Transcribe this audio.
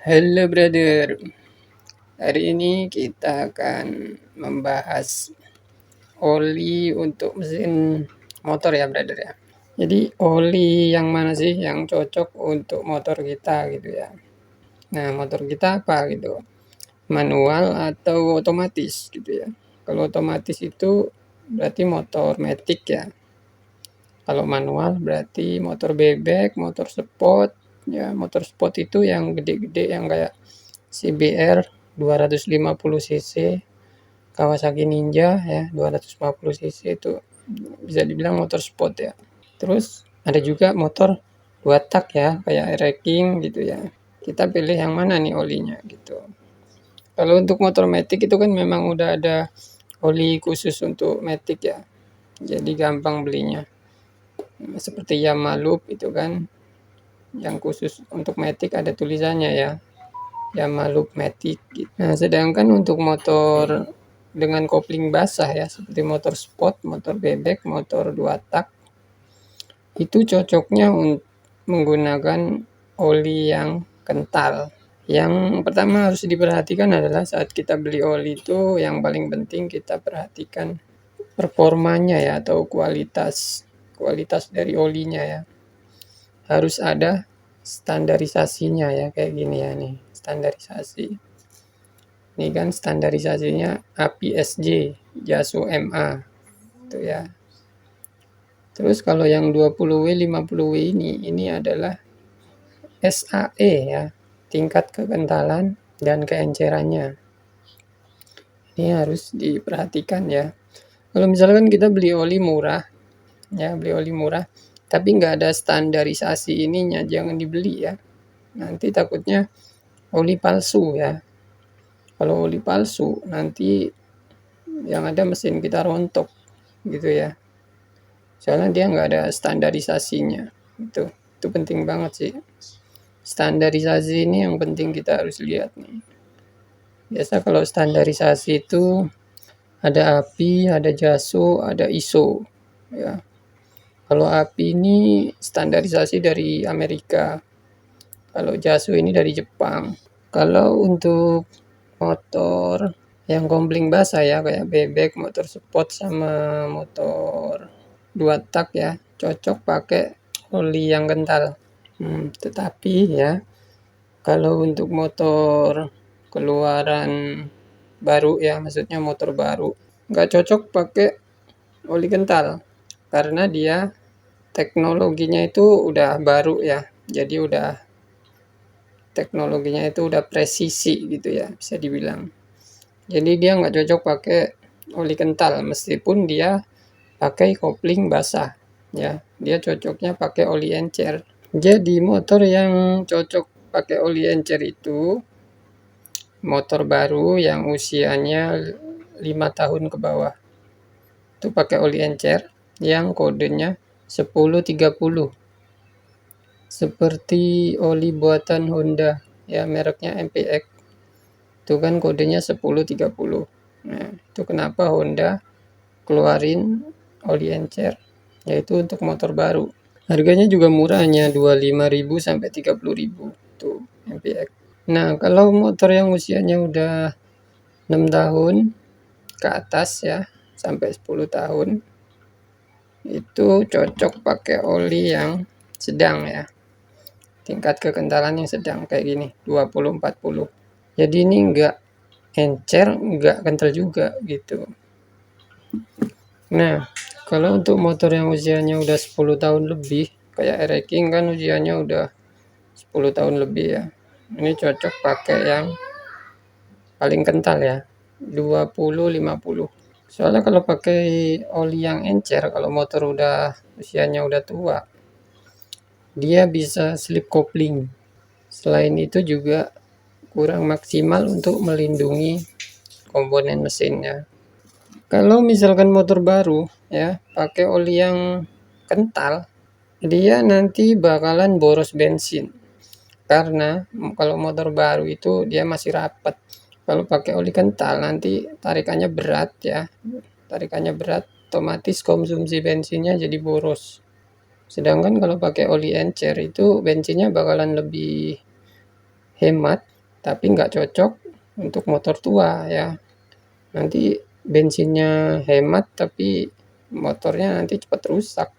Halo brother, hari ini kita akan membahas oli untuk mesin motor ya brother ya. Jadi oli yang mana sih yang cocok untuk motor kita gitu ya. Nah motor kita apa gitu, manual atau otomatis gitu ya. Kalau otomatis itu berarti motor matic ya. Kalau manual berarti motor bebek, motor sport ya. Motor sport itu yang gede-gede yang kayak CBR 250 cc, Kawasaki Ninja ya 250 cc itu bisa dibilang motor sport ya. Terus ada juga motor 2 tak ya kayak racing gitu ya. Kita pilih yang mana nih olinya gitu. Kalau untuk motor matic itu kan memang udah ada oli khusus untuk matic ya. Jadi gampang belinya. Seperti Yamaha Loop itu kan yang khusus untuk matic ada tulisannya ya. Yamaha Loop Matic gitu. Nah, sedangkan untuk motor dengan kopling basah ya, seperti motor sport, motor bebek, motor 2 tak, itu cocoknya menggunakan oli yang kental. Yang pertama harus diperhatikan adalah saat kita beli oli itu yang paling penting kita perhatikan performanya ya atau kualitas dari olinya ya. Harus ada standarisasinya ya kayak gini ya nih, standarisasi. Ini kan standarisasinya APSJ, JASO MA. Itu ya. Terus kalau yang 20W, 50W ini adalah SAE ya, tingkat kekentalan dan keencerannya. Ini harus diperhatikan ya. Kalau misalkan kita beli oli murah, ya beli oli murah, tapi nggak ada standarisasi ininya, jangan dibeli ya. Nanti takutnya oli palsu ya. Kalau oli palsu nanti yang ada mesin kita rontok gitu ya. Soalnya dia nggak ada standarisasinya. Itu penting banget sih. Standarisasi ini yang penting kita harus lihat nih. Biasa kalau standarisasi itu ada API, ada JASO, ada ISO ya. Kalau API ini standarisasi dari Amerika. Kalau JASO ini dari Jepang. Kalau untuk motor yang kopling basah ya kayak bebek, motor sport sama motor 2 tak ya, cocok pakai oli yang kental. Tetapi ya kalau untuk motor keluaran baru ya, maksudnya motor baru, nggak cocok pakai oli kental karena dia teknologinya itu udah baru ya, jadi teknologinya itu udah presisi gitu ya bisa dibilang. Jadi dia nggak cocok pakai oli kental meskipun dia pakai kopling basah ya, dia cocoknya pakai oli encer. Jadi motor yang cocok pakai oli encer itu motor baru yang usianya 5 tahun ke bawah. Itu pakai oli encer yang kodenya 1030. Seperti oli buatan Honda ya mereknya MPX. Itu kan kodenya 1030. Nah, itu kenapa Honda keluarin oli encer yaitu untuk motor baru. Harganya juga murah, hanya 25.000 sampai 30.000 tuh MPX. Nah, kalau motor yang usianya udah 6 tahun ke atas ya, sampai 10 tahun, itu cocok pakai oli yang sedang ya. Tingkat kekentalan yang sedang kayak gini, 20-40. Jadi ini enggak encer, enggak kental juga gitu. Nah, kalau untuk motor yang usianya udah 10 tahun lebih, kayak racing kan usianya udah 10 tahun lebih ya. Ini cocok pakai yang paling kental ya, 20-50. Soalnya kalau pakai oli yang encer, kalau motor udah usianya udah tua, dia bisa slip kopling. Selain itu juga kurang maksimal untuk melindungi komponen mesinnya. Kalau misalkan motor baru ya pakai oli yang kental, dia nanti bakalan boros bensin. Karena kalau motor baru itu dia masih rapat. Kalau pakai oli kental nanti tarikannya berat ya. Tarikannya berat, otomatis konsumsi bensinnya jadi boros. Sedangkan kalau pakai oli encer itu bensinnya bakalan lebih hemat, tapi nggak cocok untuk motor tua ya. Nanti bensinnya hemat, tapi motornya nanti cepat rusak.